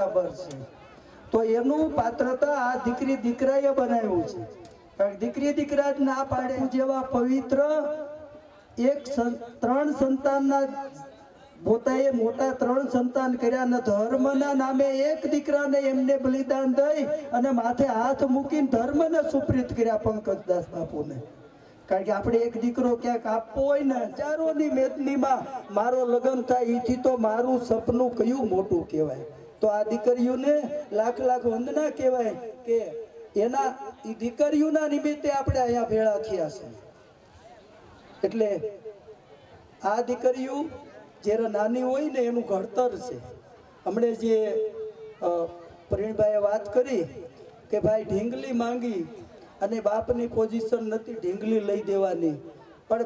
બરાબર છે તો એનું પાત્રતા આ દીકરી દીકરાએ બનાવ્યું છે કારણ દીકરી દીકરા જ ના પાડે જેવા પવિત્ર ત્રણ સંતાનના પોતાએ મોટા 3 સંતાન કર્યા ને ધર્મના નામે એક દીકરાને એમને બલિદાન દઈ અને માથે હાથ મૂકીને ધર્મને સુપ્રીત કર્યા પંકજદાસ બાપુને કારણ કે આપણે એક દીકરો ક્યાંક આપવો હોય ને હજારોની મેદનીમાં મારો લગ્ન થાય એથી તો મારું સપનું કયું મોટું કહેવાય તો આ દીકરીઓને લાખ લાખ વંદના કહેવાય કે એના દીકરીઓના નિમિત્તે આપણે અહીંયા ભેળા થયા છે એટલે આ દીકરીઓ જ્યારે નાની હોય ને એનું ઘડતર છે હમણે જે પ્રવીણભાઈએ વાત કરી કે ભાઈ ઢીંગલી માંગી અને બાપની પોઝિશન નથી ઢીંગલી લઈ દેવાની પણ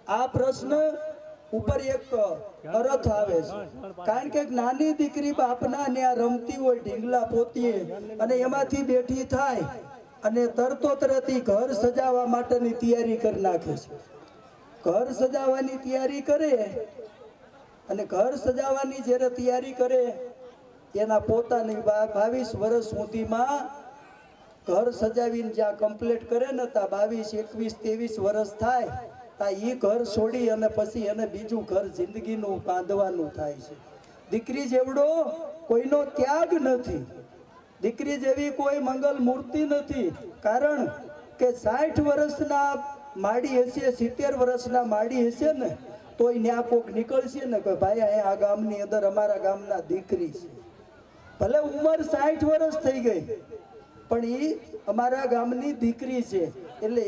આ પ્રશ્ન ઉપર એક અર્થ આવે છે કારણ કે નાની દીકરી બાપના ત્યાં રમતી હોય ઢીંગલા પોતીએ અને એમાંથી બેઠી થાય અને તરતોતરતી ઘર સજાવવા માટેની તૈયારી કરી નાખે છે ઘર સજાવવાની તૈયારી કરે અને ઘર સજાવવાની જ્યારે તૈયારી કરે એના પોતાની 22 વર્ષ સુધીમાં ઘર સજાવીને જ્યાં કમ્પ્લીટ કરે ને ત્યાં 22, 21, 23 વર્ષ થાય ત્યાં એ ઘર છોડી અને પછી એને બીજું ઘર જિંદગીનું બાંધવાનું થાય છે દીકરી જેવડો કોઈનો ત્યાગ નથી દીકરી જેવી કોઈ મંગલ મૂર્તિ નથી કારણ કે 60 વર્ષના માડી હશે 70 વર્ષના માડી હશે ને તોય ન્યા કોક નીકળશે ને કે ભાઈ અહીંયા આ ગામની અંદર અમારા ગામના દીકરી છે ભલે ઉંમર 60 વર્ષ થઈ ગઈ પણ એ અમારા ગામની દીકરી છે એટલે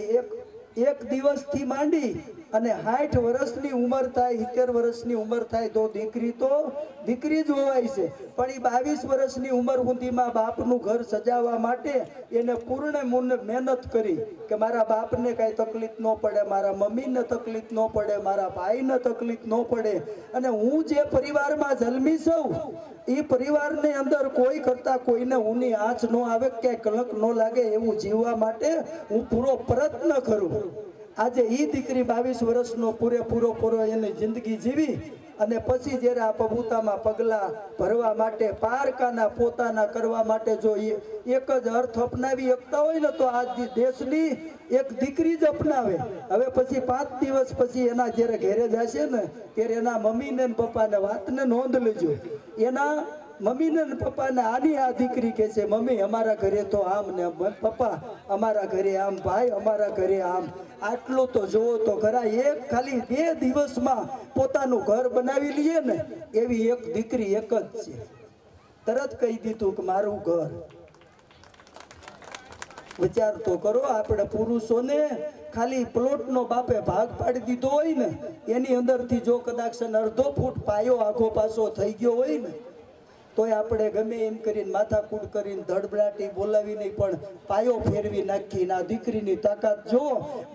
એક દિવસથી માંડી અને 60 વર્ષની ઉંમર થાય 70 વર્ષની ઉંમર થાય તો દીકરી જ હોવાય છે પણ એ 22 વર્ષની ઉંમર સુધીમાં બાપનું ઘર સજાવવા માટે એને પૂર્ણ મહેનત કરી કે મારા બાપને કાંઈ તકલીફ ન પડે મારા મમ્મીને તકલીફ ન પડે મારા ભાઈને તકલીફ ન પડે અને હું જે પરિવારમાં જન્મી છું એ પરિવારની અંદર કોઈ કરતા કોઈને ઊની આંચ ન આવે કે કલંક ન લાગે એવું જીવવા માટે હું પૂરો પ્રયત્ન કરું આજે એ દીકરી 22 વર્ષનો પૂરો એની જિંદગી જીવી અને પછી જ્યારે આ પબૂતામાં પગલાં ભરવા માટે પારકાના પોતાના કરવા માટે જો એક જ અર્થ અપનાવી શકતા હોય ને તો આ દેશની એક દીકરી જ અપનાવે હવે પછી 5 દિવસ પછી એના જ્યારે ઘેરે જશે ને ત્યારે એના મમ્મીને પપ્પાને વાતને નોંધ લેજો એના મમ્મીને પપ્પાને આની આ દીકરી કહે છે મમ્મી અમારા ઘરે તો આમ ને પપ્પા અમારા ઘરે આમ ભાઈ અમારા ઘરે આમ આટલું તો જોવો તો ખરા એક ખાલી 2 દિવસમાં પોતાનું ઘર બનાવી લઈએ ને એવી એક દીકરી એક જ છે તરત કહી દીધું કે મારું ઘર વિચાર તો કરો આપણે પુરુષોને ખાલી પ્લોટનો બાપે ભાગ પાડી દીધો હોય ને એની અંદરથી જો કદાચ અડધો ફૂટ પાયો આખો પાછો થઈ ગયો હોય ને તોય આપણે ગમે એમ કરીને માથાકૂટ કરીને ધડબડાટી બોલાવીને પણ પાયો ફેરવી નાખીને આ દીકરીની તાકાત જો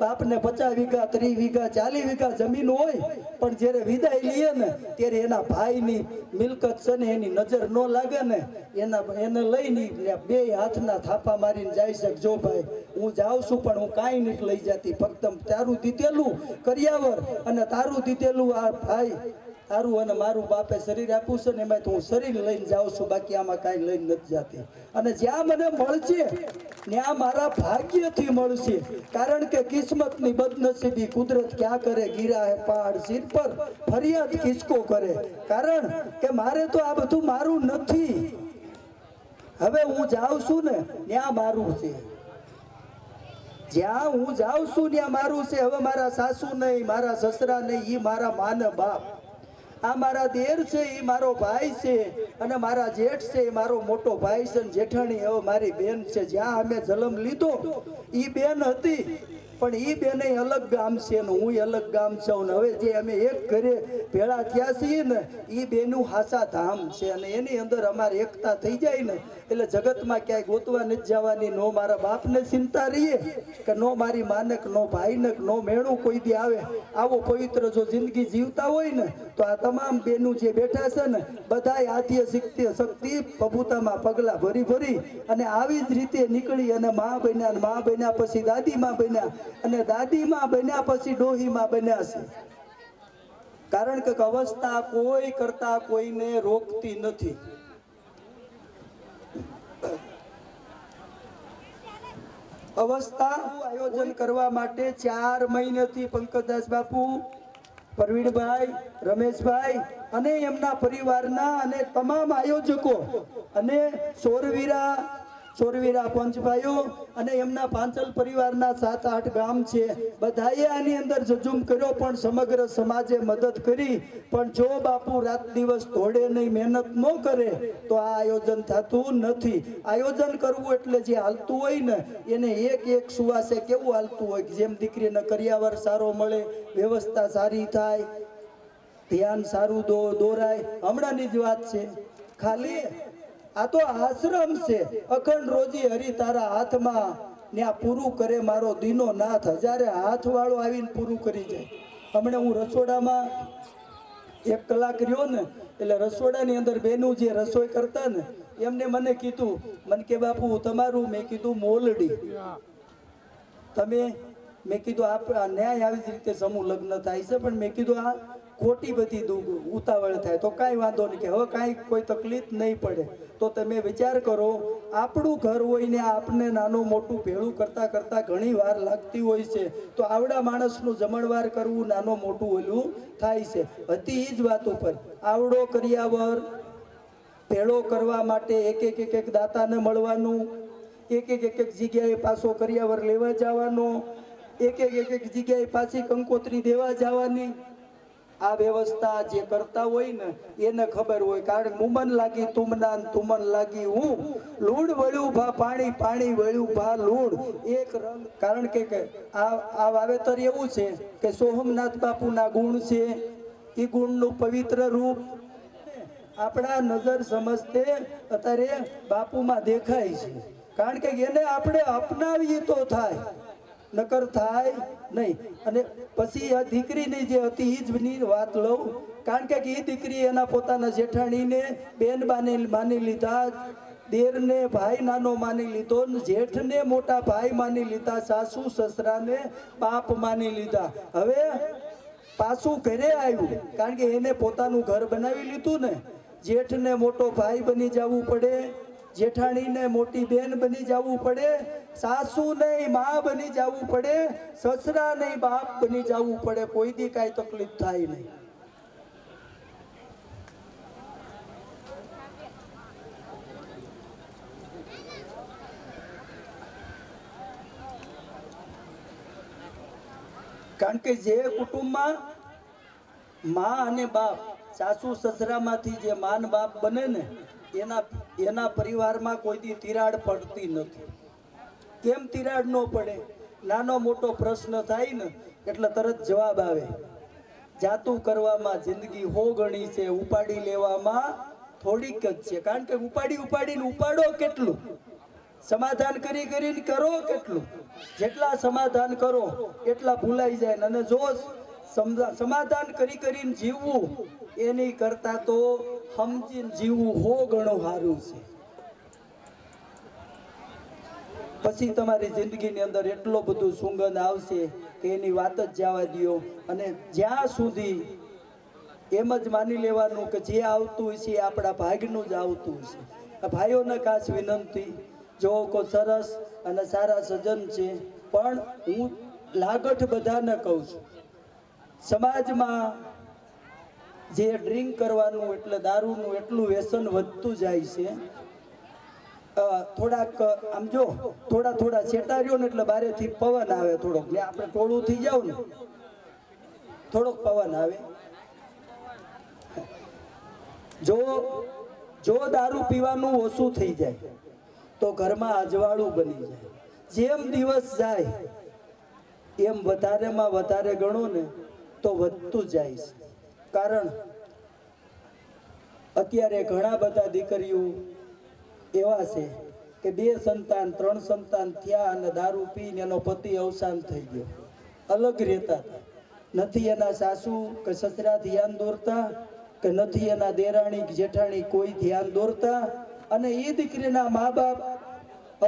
બાપને 50 વીઘા 30 વીઘા 40 વીઘા જમીન હોય પણ જ્યારે વિદાય લઈએ ને ત્યારે એના ભાઈની મિલકત છે ને એની નજર ન લાગે ને એને લઈને 2 હાથના થાપા મારીને જાય છે જો ભાઈ હું જાઉં છું પણ હું કાંઈ નથી લઈ જતી ફક્ત તારું દીધેલું કરિયાવર અને તારું દીધેલું આ ભાઈ તારું અને મારું બાપે શરીર આપ્યું છે ને એમાં તો હું શરીર લઈને જાઉં છું બાકી આમાં કાંઈ લઈને નથી જતી અને જ્યાં મને મળશે ત્યાં મારા ભાગ્યથી મળશે કારણ કે કિસ્મતની બદનસીબી કુદરત ક્યાં કરે ગીરા હે પહાડ સિર પર ફરિયાદ કિસકો કરે કારણ કે મારે તો આ બધું મારું નથી હવે હું જાઉં છું ને ત્યાં મારું છે જ્યાં હું જાઉં છું ત્યાં મારું છે હવે મારા સાસુ નહીં મારા સસરા નહીં એ મારા માને બાપ આ મારા દેર છે એ મારો ભાઈ છે અને મારા જેઠ છે એ મારો મોટો ભાઈ છે જેઠાણી હવે મારી બેન છે જ્યાં અમે જન્મ લીધો એ બેન હતી પણ એ બેને અલગ ગામ છે ને હું અલગ ગામ છું ને હવે જે અમે એક ઘરે ભેળા થયા છીએ ને એ બેનું હાસા ધામ છે અને એની અંદર અમારી એકતા થઈ જાય ને એટલે જગતમાં ક્યાંય ગોતવા નથી જવાની નો મારા બાપને ચિંતા રહીએ કે નો મારી માનક નો ભાઈને નો મેણું કોઈ દી આવે આવો પવિત્ર જો જિંદગી જીવતા હોય ને તો આ તમામ બેનું જે બેઠા છે ને બધાય આધ્ય શક્તિ પબૂતામાં પગલા ભરી અને આવી જ રીતે નીકળી અને મા બન્યા પછી દાદીમાં બન્યા અને દાદીમાં બન્યા પછી ડોહીમાં બન્યા છે કારણ કે અવસ્થા કોઈ કરતા કોઈને રોકતી નથી અવસ્થા આયોજન કરવા માટે 4 મહિનાથી પંકજદાસ બાપુ, પ્રવીણભાઈ, રમેશભાઈ અને એમના પરિવારના અને તમામ આયોજકો અને સોરવીરા પંચભાઈઓ અને એમના પાંચલ પરિવારના 7-8 ગામ છે, બધાએ આની અંદર જજુમ કર્યો, પણ સમગ્ર સમાજે મદદ કરી. પણ જો બાપુ રાત દિવસ દોડે નહીં, મહેનત ન કરે તો આ આયોજન થતું નથી. આયોજન કરવું એટલે જે હાલતું હોય ને એને એક સુવાસે કેવું હાલતું હોય, જેમ દીકરીને કરિયાવર સારો મળે, વ્યવસ્થા સારી થાય, ધ્યાન સારું દોરાય. હમણાંની જ વાત છે, ખાલી આ તો આશ્રમ છે, અખંડ રોજી હરી તારા હાથમાં, ત્યાં પૂરું કરે મારો દીનો નાથ. હજારે હાથ વાળો આવીને પૂરું કરી જાય. હમણાં હું રસોડામાં 1 કલાક રહ્યો ને, એટલે રસોડાની અંદર બેનું જે રસોઈ કરતા ને એમને મને કીધું, મને કે બાપુ તમારું, મેં કીધું મોલડી તમે, મેં કીધું આ ન્યાય આવી જ રીતે સમૂહ લગ્ન થાય છે, પણ મેં કીધું આ ખોટી બધી ઉતાવળ થાય તો કાંઈ વાંધો નહીં, કે હવે કાંઈ કોઈ તકલીફ નહીં પડે. તો તમે વિચાર કરો, આપણું ઘર હોય ને આપને નાનું મોટું ભેળું કરતા કરતા ઘણી વાર લાગતી હોય છે, તો આવડા માણસનું જમણવાર કરવું નાનું મોટું ઓલું થાય છે. હતી એ જ વાત ઉપર આવડો કરિયાવર ભેળો કરવા માટે એક દાતાને મળવાનું, એક જગ્યાએ પાછો કરિયાવર લેવા જવાનો, એક જગ્યાએ પાછી કંકોત્રી દેવા જવાની. આ વ્યવસ્થા જે કરતા હોય ને એને ખબર હોય, કારણ મુમન લાગી તુમના, તુમન લાગી હું, લૂડ વળ્યું ભા પાણી, પાણી વળ્યું ભા લૂડ, એક રંગ. કારણ કે આ વાવેતર એવું છે કે સોમનાથ બાપુના ગુણ છે, એ ગુણનું પવિત્ર રૂપ આપણા નજર સમજતે અત્યારે બાપુમાં દેખાય છે. કારણ કે એને આપણે અપનાવીએ તો થાય, નકર થાય નહીં. અને પછી આ દીકરીની જે હતી એ જ વાત લઉં, કારણ કે એ દીકરી એના પોતાના જેઠાણીને બેન માની લીધા, દેરને ભાઈ નાનો માની લીધો, જેઠને મોટા ભાઈ માની લીધા, સાસુ સસરાને બાપ માની લીધા. હવે પાછું ઘરે આવ્યું, કારણ કે એને પોતાનું ઘર બનાવી લીધું ને, જેઠને મોટો ભાઈ બની જવું પડે, જેઠાણીને મોટી બેન બની જવું પડે, સાસુ નહીં માં બની જવું પડે, સસરા નહીં બાપ બની જવું પડે. કોઈ દી કાંઈ તકલીફ થાય નહીં. કારણ કે જે કુટુંબમાં માં અને બાપ, સાસુ સસરામાંથી જે માન બાપ બને ને એના પરિવારમાં કોઈ દી તિરાડ પડતી નથી. કેમ તિરાડ ન પડે? નાનો મોટો પ્રશ્ન થાય ને એટલે તરત જવાબ આવે. જાતું કરવામાં જિંદગી હો ગણી છે, ઉપાડી લેવામાં થોડીક જ છે. કારણ કે ઉપાડીને ઉપાડો કેટલું, સમાધાન કરીને કરો કેટલું. જેટલા સમાધાન કરો એટલા ભૂલાઈ જાય. અને જો સમાધાન કરીને જીવવું એની કરતા તો સમજીને જીવવું હો ઘણું સારું છે. પછી તમારી જિંદગીની અંદર એટલો બધું સુગંધ આવશે કે એની વાત જ જવા દો. અને જ્યાં સુધી એમ જ માની લેવાનું કે જે આવતું હોય છે એ આપણા ભાગનું જ આવતું છે. ભાઈઓને ખાસ વિનંતી, જો કોઈ સરસ અને સારા સજ્જન છે, પણ હું લાગઠ બધાને કહું છું, સમાજમાં જે ડ્રિંક કરવાનું એટલે દારૂનું એટલું વ્યસન વધતું જાય છે. થોડાક આમ જો થોડા છેટા રહ્યો ને એટલે બારેથી પવન આવે થોડોક, ને આપણે ટોળું થઈ જાવ ને થોડોક પવન આવે. જો દારૂ પીવાનું ઓછું થઈ જાય તો ઘરમાં અજવાળું બની જાય. જેમ દિવસ જાય એમ વધારેમાં વધારે ગણો ને તો વધતું જાય છે. કારણ અત્યારે ઘણા બધા દીકરીઓ એવા છે કે 2 સંતાન 3 સંતાન થયા અને દારૂ પીને એનો પતિ અવસાન થઈ ગયો. અલગ રહેતા નથી, એના સાસુ કે સસરા ધ્યાન દોરતા, કે નથી એના દેરાણી જેઠાણી કોઈ ધ્યાન દોરતા. અને એ દીકરીના મા બાપ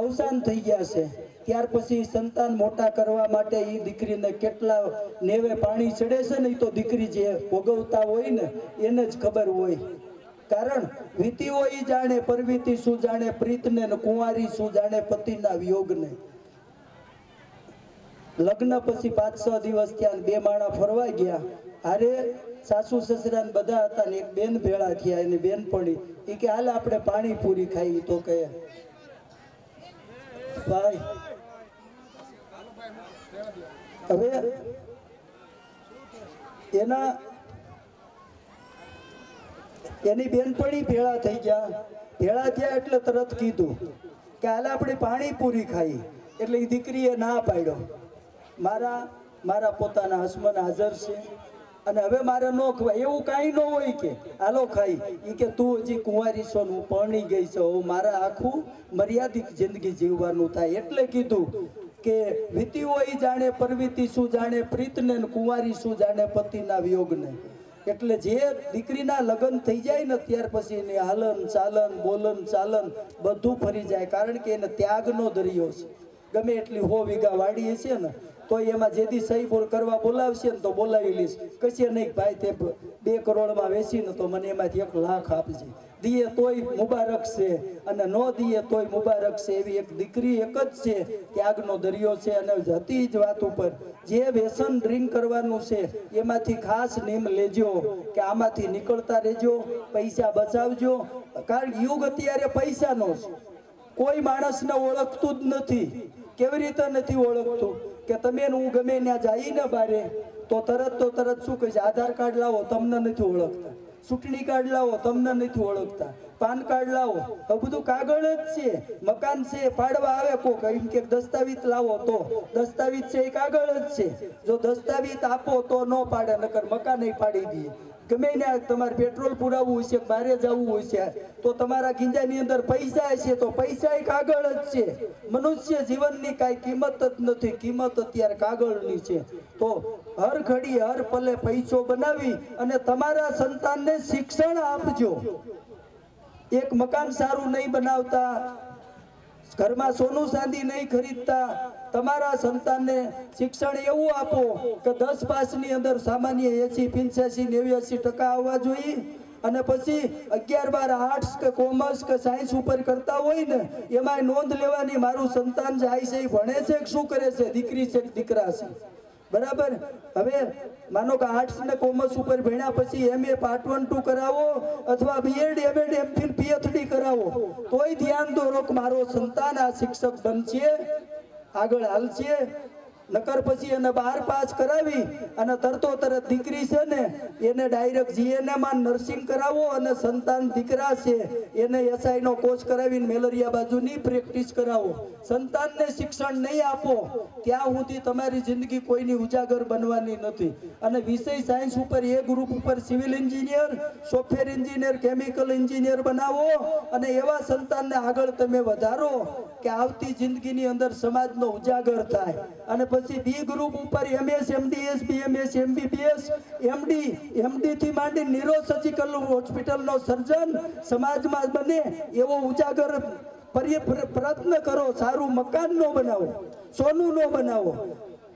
અવસાન થઈ ગયા છે, ત્યાર પછી સંતાન મોટા કરવા માટે એ દીકરીને કેટલા નેવે પાણી ચડે છે ને, તો દીકરી જે ભોગવતા હોય ને એને જ ખબર હોય. કારણ વીતી હોય જાણે પરવીતી શું જાણે પ્રીતને, કુંવારી શું જાણે પતિના વિયોગને. લગ્ન પછી 5-6 દિવસ ત્યાં બે માણા ફરવા ગયા. અરે સાસુ સસરા ને બધા હતા ને એક બેન ભેળા થયા. એની બેન પડી એ કે હાલ આપણે પાણીપુરી ખાઈ. તો કહે ભાઈ હવે એની બેનપણી ભેળા થઈ ગયા. ભેળા થયા એટલે તરત કીધું કે હાલ આપણે પાણીપુરી ખાઈ. એટલે એ દીકરીએ ના પાડ્યો. મારા પોતાના હસબન્ડ હાજર છે અને હવે મારે ન ખવાય એવું કાંઈ ન હોય કે હાલો ખાઈ. એ કે તું હજી કુંવારી છો ને હું પરણી ગઈ છો, મારે આખું મર્યાદિત જિંદગી જીવવાનું થાય. એટલે કીધું કે વીતી હોય જાણે પરવીતી શું જાણે પ્રીતને કુંવારી શું જાણે પતિના વિયોગને. એટલે જે દીકરીના લગ્ન થઈ જાય ને ત્યાર પછી એની હાલન ચાલન બોલન ચાલન બધું ફરી જાય. કારણ કે એને ત્યાગનો દરિયો છે. ગમે એટલી 100 વીઘા વાડી હશે ને તો એમાં જેથી સહી બોલ કરવા બોલાવશે ને તો બોલાવી લઈશ. કશે નહીં ભાઈ તે 2 કરોડમાં વેચીને તો મને એમાંથી 1 લાખ આપજે. દીએ તોય મુબારક છે અને ન દીએ તોય મુબારક છે. એવી એક દીકરી એક જ છે, ત્યાગનો દરિયો છે. અને હતી જ વાત ઉપર જે વ્યસન ડ્રિંક કરવાનું છે એમાંથી ખાસ નિયમ લેજો કે આમાંથી નીકળતા રહેજો, પૈસા બચાવજો. કારણ યુગ અત્યારે પૈસાનો છે. કોઈ માણસને ઓળખતું જ નથી. કેવી રીતે નથી ઓળખતું કે તમે હું ગમે ત્યાં જઈ ને બારે તો તરત શું કહે છે, આધાર કાર્ડ લાવો, તમને નથી ઓળખતા. ચૂંટણી કાર્ડ લાવો, તમને નથી ઓળખતા. પાન કાર્ડ લાવો, હવે બધું કાગળ જ છે. મકાન છે પાડવા આવે કોક એમ કે દસ્તાવેજ લાવો, તો દસ્તાવેજ છે એ કાગળ જ છે. જો દસ્તાવેજ આપો તો ન પાડે, નકર મકાન નહીં પાડી દે. ગમે ને તમારે પેટ્રોલ પુરાવવું હશે, બહાર જવું હશે તો તમારા ગીંજાની અંદર પૈસા હશે તો પૈસા એ કાગળ જ છે. મનુષ્ય જીવનની કાંઈ કિંમત જ નથી. કિંમત અત્યારે કાગળની છે. તો હર ઘડી હર પલે પૈસો બનાવી અને તમારા સંતાનને શિક્ષણ આપજો. એક મકાન સારું નહીં બનાવતા, ઘરમાં સોનું ચાંદી નહીં ખરીદતા, તમારા સંતાનને શિક્ષણ એવું આપો કે 10 પાસની અંદર સામાન્ય 80, 85, 89% આવવા જોઈએ. અને પછી 11, 12 આર્ટ્સ કે કોમર્સ કે સાયન્સ ઉપર કરતા હોય ને એમાં નોંધ લેવાની મારું સંતાન જાય છે એ ભણે છે કે શું કરે છે, દીકરી છે કે દીકરા છે. બરાબર. હવે માનો કે આર્ટ્સ ને કોમર્સ ઉપર ભણ્યા પછી MA પાર્ટ 1, 2 કરાવો અથવા BEd, MAd, MPhil, PhD કરાવો તોય ધ્યાન દોરો કે મારો સંતાન આ શિક્ષક બનશે, આગળ હાલશે. નકર પછી એને 12 પાસ કરાવી અને તરત દીકરી છે ને એને ડાયરેક્ટ GNM માં નર્સિંગ કરાવો અને સંતાન દીકરા છે એને SI નો કોર્સ કરાવીને મેલેરિયા બાજુની પ્રેક્ટિસ કરાવો. સંતાનને શિક્ષણ નહીં આપો ત્યાં સુધી તમારી જિંદગી કોઈની ઉજાગર બનવાની નથી. અને વિષય સાયન્સ ઉપર એ ગ્રુપ ઉપર civil engineer, software engineer, chemical engineer બનાવો અને એવા સંતાનને આગળ તમે વધારો કે આવતી જિંદગીની અંદર સમાજનો ઉજાગર થાય. અને પછી બી ગ્રુપ ઉપર MS, MDS, BMS, MBBS, MD થી માંડી ન્યુરોસર્જિકલ હોસ્પિટલનો સર્જન સમાજમાં બને એવો ઉજાગર પ્રયત્ન કરો. સારું મકાન નો બનાવો, સોનું નો બનાવો,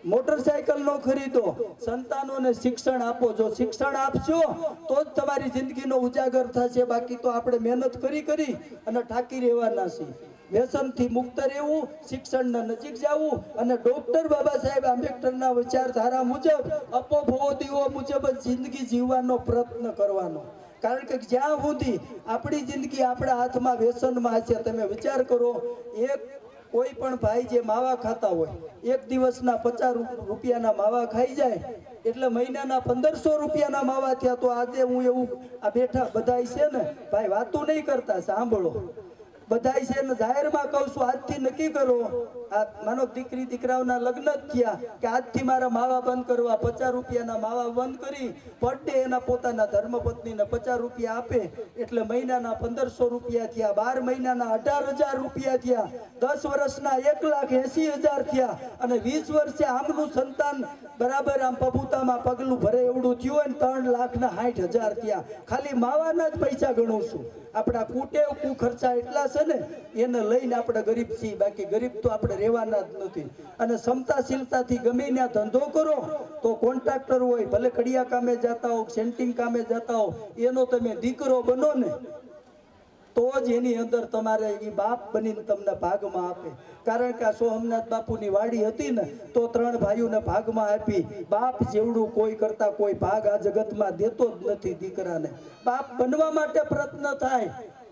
મોટરસાયકલ નો ખરીદો, સંતાનોને શિક્ષણ આપો. જો શિક્ષણ આપશો તો જ તમારી જિંદગીનો ઉજાગર થશે. બાકી તો આપણે મહેનત કરી અને ઠાકી રહેવાના છીએ. વ્યસનથી મુક્ત રહેવું, શિક્ષણના નજીક જવું અને ડોક્ટર બાબા સાહેબ આંબેડકરના વિચારધારા મુજબ અપોભોદીઓ મુજબ જિંદગી જીવવાનો પ્રયત્ન કરવાનો. કારણ કે જ્યાં સુધી આપણી જિંદગી આપણા હાથમાં વ્યસનમાં હશે, તમે વિચાર કરો, કોઈ પણ ભાઈ જે માવા ખાતા હોય, એક દિવસના 50 રૂપિયાના માવા ખાઈ જાય એટલે મહિનાના 1500 રૂપિયાના માવા થયા. તો આજે હું એવું આ બેઠા બધાય છે ને ભાઈ, વાતું નહીં કરતા, સાંભળો. બધાય છે ને જાહેરમાં કહું છું, આજથી નક્કી કરો. આ માનો દીકરી દીકરાઓના લગ્ન જ થયા કે આજથી મારા માવા બંધ કરવા. 50 રૂપિયાના માવા બંધ કરી પર ડે એના પોતાના ધર્મપત્નીને 50 રૂપિયા આપે એટલે મહિનાના 1500 રૂપિયા થયા, 12 મહિનાના 18,000 રૂપિયા થયા, 10 વર્ષના 1,80,000 થયા અને 20 વર્ષે આમનું સંતાન બરાબર આમ પબુતામાં પગલું ભરે એવડું થયું હોય ને 3,60,000 થયા. ખાલી માવાના જ પૈસા ગણું છું. આપણા કુટેવ કુ ખર્ચા એટલા છે ને એને લઈને આપણે ગરીબ છીએ. બાકી ગરીબ તો આપણે રહેવાના જ નથી. અને ક્ષમતાશીલતાથી ગમે ત્યાં ધંધો કરો તો કોન્ટ્રાક્ટર હોય, ભલે કડિયા કામે જતા હો, સેન્ટિંગ કામે જતા હો, એનો તમે દીકરો બનો ને તો જ એની અંદર તમારે એ બાપ બનીને તમને ભાગમાં આપે. કારણ કે આ સોમનાથ બાપુની વાડી હતી ને તો 3 ભાઈઓને ભાગમાં આપી. બાપ જેવડું કોઈ કરતા કોઈ ભાગ આ જગતમાં દેતો જ નથી દીકરાને. બાપ બનવા માટે પ્રયત્ન થાય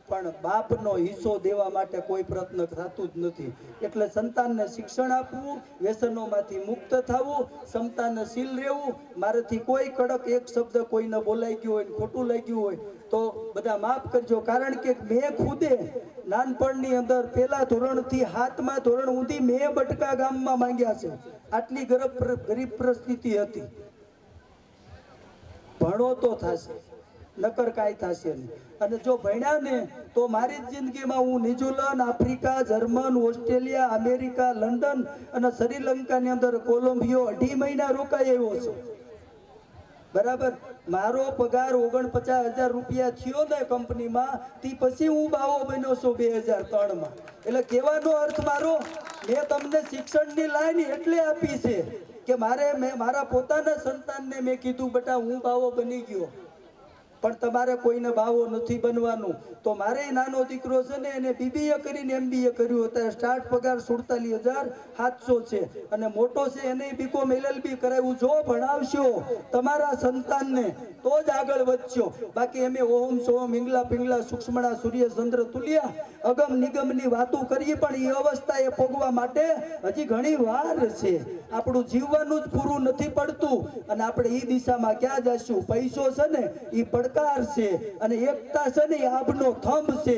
પણ બાપનો હિસ્સો દેવા માટે કોઈ પ્રયત્ન થતું જ નથી. એટલે સંતાનને શિક્ષણ આપવું, વ્યસનોમાંથી મુક્ત થવું, ક્ષમતાને શીલ રહેવું. મારાથી કોઈ કડક એક શબ્દ કોઈને બોલાઈ ગયો હોય, ખોટું લાગ્યું હોય તો બધા માફ કરજો. કારણ કે મેં ખુદે નાનપણની અંદર 1 ધોરણથી 7મા ધોરણ સુધી મેં બટકા ગામમાં માંગ્યા છે. આટલી ગરીબ પરિસ્થિતિ હતી. ભણો તો થશે, નકર કાંઈ થશે નહીં. અને જો ભણ્યા ને તો મારી જ જિંદગીમાં હું New Zealand, Africa, German, Australia, America, London અને શ્રીલંકાની અંદર કોલંબિયો 2.5 મહિના રોકાઈ આવ્યો છું. બરાબર. મારો પગાર 49,000 રૂપિયા થયો ને કંપનીમાં, તે પછી હું બાવો બન્યો છું 2003માં. એટલે કહેવાનો અર્થ મારો, મેં તમને શિક્ષણની લાઈન એટલે આપી છે કે મેં મારા પોતાના સંતાનને મેં કીધું બેટા હું બાવો બની ગયો પણ તમારે કોઈને બાવો નથી બનવાનું. તો મારે નાનો દીકરો છે ને એને BBA કરીને MBA કર્યું. અત્યારે સ્ટાર્ટ પગાર 47,700 છે. અને મોટો છે એને BCom LLB કરાવ્યું. જો ભણાવશો તમારા સંતાનને તો જ આગળ વધશો. બાકી અમે ઓમ સોમ ઈંગલા પિંગલા સૂક્ષ્મણા સૂર્ય ચંદ્ર તુલ્યા અગમ નિગમની વાતો કરીએ પણ એ અવસ્થાએ પહોંચવા માટે હજી ઘણી વાર છે. આપણું જીવવાનું જ પૂરું નથી પડતું અને આપણે એ દિશામાં ક્યાં જશું? પૈસો છે ને એ પડકાર છે અને એકતા છે ને એ આબનો થંભ છે.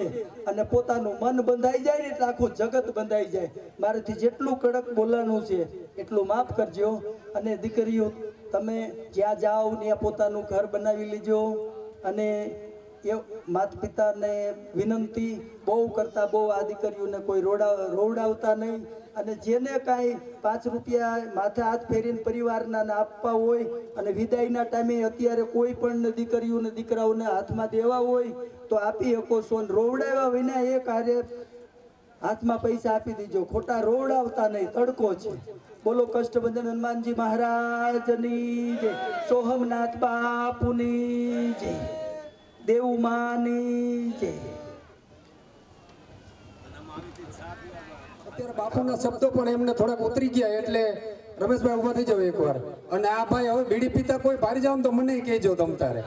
અને પોતાનું મન બંધાઈ જાય ને એટલે આખું જગત બંધાઈ જાય. મારાથી જેટલું કડક બોલવાનું છે એટલું માફ કરજો. અને દીકરીઓ તમે જ્યાં જાઓ ત્યાં પોતાનું ઘર બનાવી લેજો. અને એ માતા પિતાને વિનંતી બહુ કરતા બહુ આ દીકરીઓને કોઈ રોવડાવતા નહીં. અને જેને કાંઈ 5 રૂપિયા માથે હાથ ફેરીને પરિવારના આપવા હોય અને વિદાયના ટાઈમે અત્યારે કોઈ પણ દીકરીઓને દીકરાઓને હાથમાં દેવા હોય તો આપી શકો છો. રોવડાવ્યા વિના એ કાર્ય હાથમાં પૈસા આપી દેજો. ખોટા રોવડાવતા નહીં. તડકો છે. બોલો કષ્ટભંજન હનુમાનજી મહારાજની જય, સોમનાથ બાપુની જય, દેવમાની જય. અત્યારે બાપુના શબ્દો પણ એમને થોડાક ઉતરી ગયા એટલે રમેશભાઈ ઉભા થઈ જાવ એકવાર. અને આ ભાઈ હવે બીડી પીતા કોઈ ભારી જાવ તો મને કહેજો તમ તારે,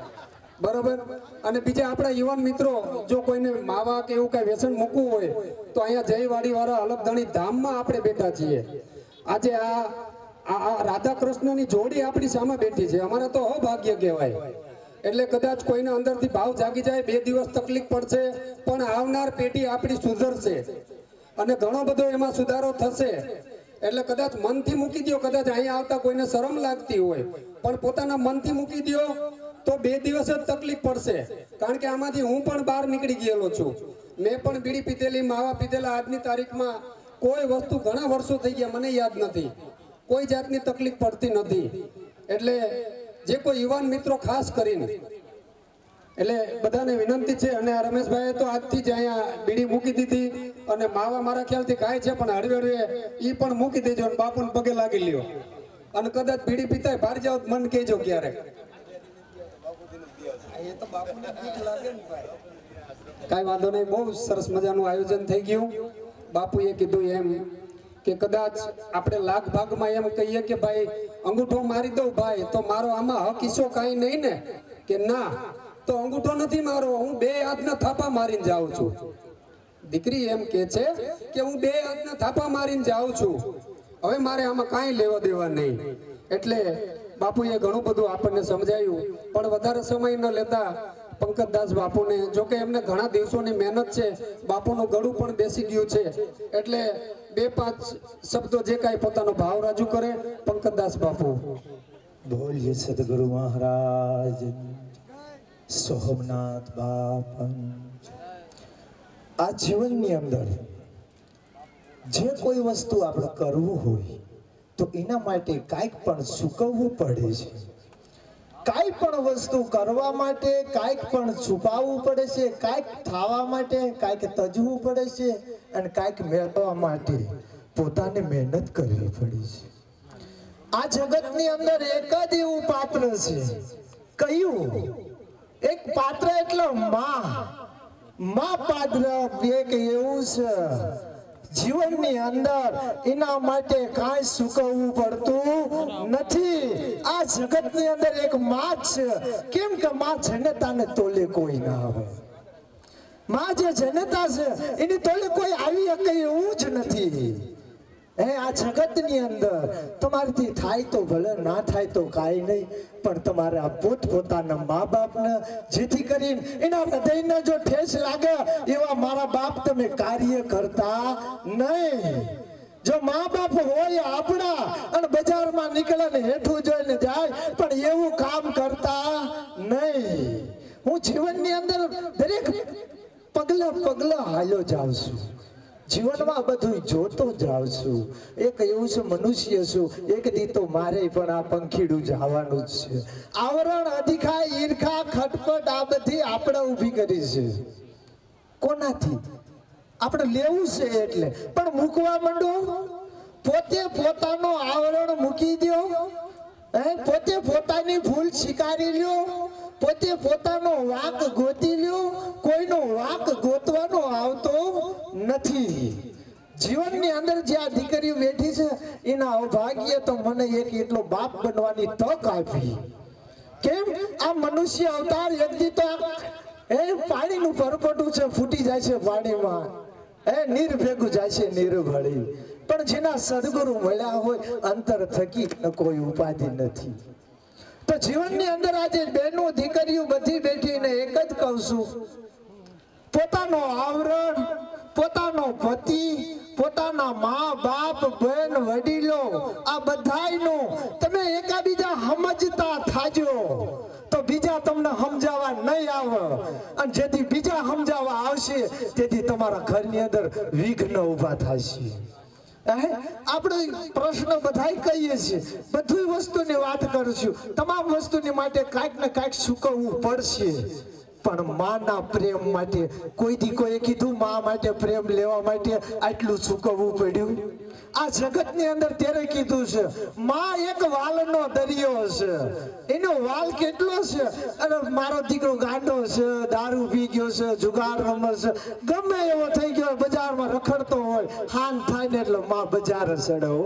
બરોબર. અને બીજા આપણા યુવાન મિત્રો જો કોઈને માવા કે એવું કઈ વ્યસન મૂકવું હોય તો અહીંયા જયવાડી વાળા અલગધણી ધામમાં આપણે બેઠા છીએ. આજે આ રાધા કૃષ્ણની જોડી આપણી સામે બેઠી છે. અમારે તો અભાગ્ય કહેવાય. એટલે કદાચ કોઈને અંદરથી ભાવ જાગી જાય, 2 દિવસ તકલીફ પડશે પણ આવનાર પેઢી આપણી સુધરશે અને ઘણો બધો એમાં સુધારો થશે. એટલે કદાચ મનથી મૂકી દો. કદાચ અહીંયા આવતા કોઈને શરમ લાગતી હોય પણ પોતાના મનથી મૂકી દો તો 2 દિવસ જ તકલીફ પડશે. કારણ કે આમાંથી હું પણ બહાર નીકળી ગયેલો છું. મેં પણ બીડી પીધેલી, માવા પીધેલા. આજની તારીખમાં કોઈ વસ્તુ ઘણા વર્ષો થઈ ગયા મને યાદ નથી. કોઈ જાતની તકલીફ પડતી નથી. એટલે જે કોઈ યુવાન મિત્રો ખાસ કરીને એટલે બધાને વિનંતી છે. અને આ રમેશભાઈએ તો આજથી જ અહીંયા બીડી મૂકી દીધી અને માવા મારા ખ્યાલથી ખાય છે પણ હળવે હળવે એ પણ મૂકી દેજો અને બાપુને પગે લાગી લ્યો. અને કદાચ બીડી પીતા બહાર જાવ મન કહેજો ક્યારેક. કાંઈ વાંધો નહીં. બહુ સરસ મજાનું આયોજન થઈ ગયું. બાપુએ કીધું એમ કે કદાચ આપણે લાખ ભાગમાં એમ કહીએ કે ભાઈ અંગૂઠો મારી દઉં ભાઈ તો મારો આમાં હક હિસ્સો કાંઈ નહીં ને, કે ના તો અંગૂઠો નથી મારો, હું 2 હાથના થાપા મારીને જાઉં છું. દીકરી એમ કે છે કે હું 2 હાથના થાપા મારીને જાઉં છું, હવે મારે આમાં કાંઈ લેવા દેવા નહીં. એટલે બાપુએ ઘણું બધું આપણને સમજાયું. પણ વધારે સમય ન લેતા પંકજદાસ બાપુને, જોકે એમને ઘણા દિવસોની મહેનત છે, બાપુનું ગળું પણ બેસી ગયું છે, એટલે 2-5 શબ્દો જે કાંઈ પોતાનો ભાવ રજૂ કરે પંકજદાસ બાપુ. બોલીએ સદગુરુ મહારાજ, સોમનાથ બાપા. આ જીવનની અંદર જે કોઈ વસ્તુ આપણે કરવું હોય તો એના માટે કાંઈક પણ ચૂકવવું પડે છે. કાંઈ પણ વસ્તુ કરવા માટે કાંઈક પણ છુપાવવું પડે છે. કાંઈક થવા માટે કાંઈક તજવું પડે છે અને કાંઈક મેળવવા માટે પોતાને મહેનત કરવી પડે છે. આ જગતની અંદર એક જ એવું પાત્ર છે. કયું? એક પાત્ર એટલે માં. મા પાત્ર એક એવું છે જીવનની અંદર એના માટે કાંઈ ચૂકવવું પડતું નથી. આ જગતની અંદર એક માં છે. કેમ કે માં જનતાને તોલે કોઈ ના આવે. માં જે જનતા છે એની તોલે કોઈ આવી શકે એવું જ નથી. આ જગતની અંદર તમારાથી થાય તો ભલે, ના થાય તો કાંઈ નહીં, પણ તમારે આ પોતપોતાના મા બાપને જેથી કરીને એના હૃદયને જો ઠેસ લાગે એવા મારા બાપ તમે કાર્ય કરતા નહીં. જો મા બાપ હોય આપણા અને બજારમાં નીકળે ને હેઠું જોઈને જાય, પણ એવું કામ કરતા નહીં. હું જીવનની અંદર દરેક પગલા પગલા હાલ્યો જાઉં છું. જીવનમાં બધું જોતો જાઉં છું. એક એવું છે મનુષ્ય છું, એક દી તો મારે પણ આ પંખીડું જવાનું જ છે. આવરણ અધિકાર ઈર્ખા ખટપટ આ બધી આપણે ઊભી કરી છે. કોનાથી? આપણે લેવું છે એટલે. પણ મૂકવા માંડો, પોતે પોતાનો આવરણ મૂકી દો, પોતે પોતાની ભૂલ સ્વીકારી લ્યો, પોતે પોતાનો વાંક ગોતી લ્યો. કોઈનો વાંક ગોતવાનો આવતો નથી. જીવનની અંદર જે આ દીકરીઓ બેઠી છે એના અભાગ્ય તો મને એક એટલો બાપ બનવાની તક આપી. કેમ? આ મનુષ્ય અવતાર વ્યક્તિ તો પાણીનું પરપોટું છે, ફૂટી જાય છે પાણીમાં, નીર ભેગું જાય છે નીર ભળી. પણ જેના સદગુરુ મળ્યા હોય અંતર થકી કોઈ ઉપાધિ નથી. તો જીવનની અંદર આજે બહેનો દીકરીઓ બધી બેઠીને એક જ કહું છું, પોતાનો આવરણ, પોતાનો પતિ, પોતાના મા બાપ, બહેન, વડીલો આ બધાયનું તમે એકાબીજા સમજતા થાજો તો બીજા તમને સમજાવવા નહીં આવે. અને જેથી બીજા સમજાવવા આવશે તેથી તમારા ઘરની અંદર વિઘ્ન ઊભા થશે. આપણે પ્રશ્ન બધાય કહીએ છીએ, બધી વસ્તુની વાત કરશું, તમામ વસ્તુની માટે કાંઈક ને કાંઈક ચૂકવવું પડશે. પણ માના પ્રેમ માટે કોઈ દી કોઈ કીધું મા માટે પ્રેમ લેવા માટે આટલું ચૂકવવું પડ્યું? આ જગતની અંદર ત્યારે કીધું છે માં એક વાલનો દરિયો છે. એનો વાલ કેટલો છે? અને મારો દીકરો ગાંડો છે, દારૂ પી ગયો છે, જુગાર રમે છે, ગમે એવો થઈ ગયો, બજારમાં રખડતો હોય, હાન થાય ને એટલે માં બજાર ચડો,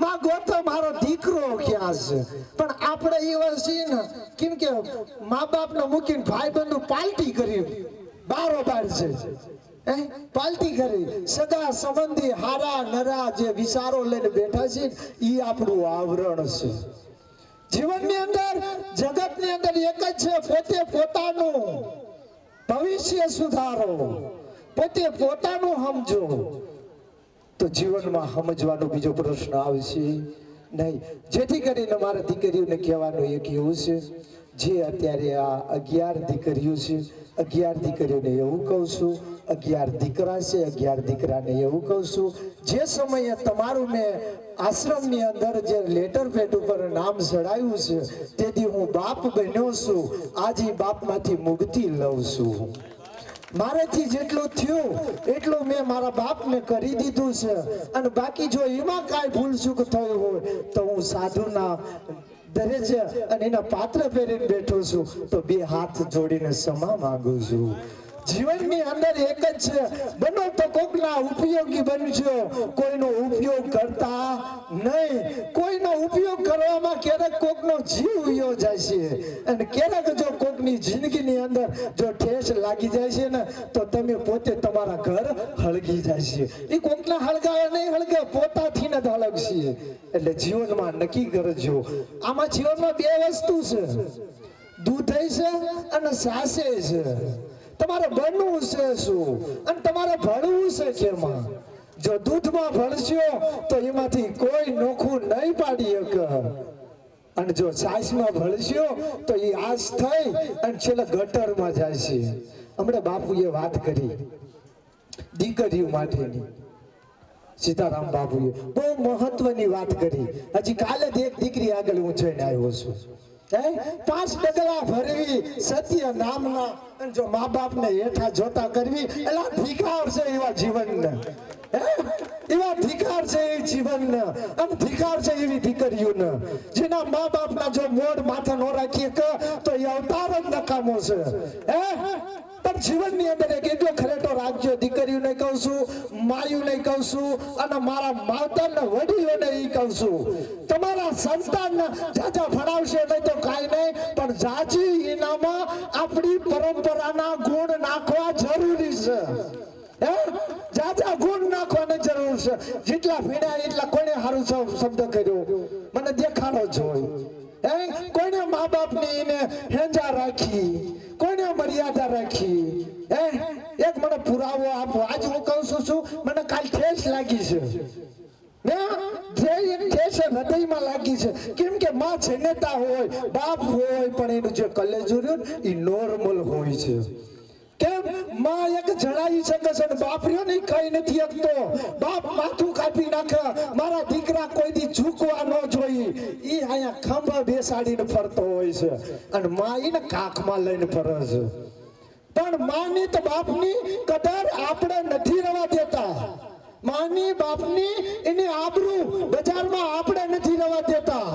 માં ગોતો મારો દીકરો ક્યાં છે. પણ આપણે એવા છીએ ને, કેમ કે મા બાપને મૂકીને ભાઈ બંધુ પાલટી કરી બારોબાર છે, પાલટી કરી સગા સંબંધી હારા નરા જે વિચારો લઈને બેઠા છે એ આપણું આવરણ છે. જીવનની અંદર જગતની અંદર એક જ છે, પોતે પોતાનું ભવિષ્ય સુધારો, પોતે પોતાનું સમજો તો જીવનમાં સમજવાનો બીજો પ્રશ્ન આવશે નહીં. જેથી કરીને મારા દીકરીઓને કહેવાનું એક એવું છે, જે અત્યારે આ 11 દીકરીઓ છે, 11 દીકરીઓને એવું કહું છું, 11 દીકરા છે, 11 દીકરાને એવું કહું છું, જે સમયે તમારું મેં આશ્રમની અંદર જે લેટર પેડ ઉપર નામ ચડાવ્યું છે તેથી હું બાપ બન્યો છું. આજે બાપમાંથી મુક્તિ લઉં છું. મારાથી જેટલું થયું એટલું મેં મારા બાપને કરી દીધું છે. અને બાકી જો એમાં કાંઈ ભૂલ ચૂક થયું હોય તો હું સાધુના દરેજે અને એના પાત્ર પહેરીને બેઠો છું, તો 2 હાથ જોડીને ક્ષમા માંગુ છું. જીવનની અંદર એક જ છે, બનો તો કોકના ઉપયોગી બનજો, કોઈનો ઉપયોગ કરતા નહીં. કોઈનો ઉપયોગ કરવામાં ક્યારેક કોકનો જીવ વયો જાય છે, અને ક્યારેક જો કોકની જિંદગીની અંદર જો ઠેસ લાગી જાય છે ને તો તમે પોતે તમારા ઘર હળગી જાય છે. એ કોકના હળગાવે નહીં હળગે, પોતાથી જ હળગશે. એટલે જીવનમાં નક્કી કરજો, આમાં જીવનમાં 2 વસ્તુ છે, દૂધ છે અને સાસે છે. તમારે બનવું છે શું અને તમારે ભણવું છે કેમાં? જો દૂધમાં ભણશો તો એમાંથી કોઈ નોખું નહીં પાડી શકે, અને જો છાશમાં ભણશો તો એ આશ થઈ અને છેલ્લે ગટરમાં જાય છે. હમણાં બાપુએ વાત કરી દીકરીઓ માટેની, સીતારામ બાપુએ બહુ મહત્વની વાત કરી. હજી કાલે જ એક દીકરી આગળ હું જઈને આવ્યો છું. 5 ડગલા ભરવી સત્ય નામના અને જો મા બાપને હેઠા જોતા કરવી એલા ધિકાર છે એવા જીવનને, હે એવા ધિકાર છે એ જીવનને, અને ધિકાર છે એવી દીકરીઓને જેના મા બાપના જો મોઢ માથે ન રાખીએ તો એ અવતાર જ નકામો છે, હે પણ જીવનની અંદર એક એટલો ખરેટો રાખજો, દીકરીઓને કહું છું, માયુને કહું છું, અને મારા માવતરને વડીલોને એ કહું છું, તમારા સંતાનને જાજા ભણાવશે નહીં તો કાંઈ નહીં, પણ જાજી એનામાં આપણી પરંપરાના ગુણ નાખવા જરૂરી છે, હે જાજા ગુણ નાખવાની જરૂર છે. જેટલા ભીડ્યા એટલા કોને સારું શબ્દ કર્યો મને દેખાડો જોઈ, હે કોઈને મા બાપની એને હેંજા રાખી, કોઈને મર્યાદા રાખી, હે એક મને પુરાવો આપો. આજ હું કહું છું મને કાલ ઠેસ લાગી છે, હૃદયમાં લાગી છે, કેમ કે માં જનેતા હોય, બાપ હોય, પણ એનું જે કલેજું રહ્યું એ નોર્મલ હોય છે. કેમ માં એક જણાવી શકે છે, બાપ રહ્યો ને કઈ નથી શકતો, બાપ માથું કાપી નાખે, મારા દીકરા કોઈ દી ઝૂકવા ન જોઈ, ઈ અહીંયા ખંભા બેસાડીને ફરતો હોય છે, અને માં એને કાખમાં લઈને ફરે છે. પણ માની તો બાપની કદર આપણે નથી રવા દેતા, માની બાપની એની આબરૂ બજારમાં આપણે નથી રવા દેતા.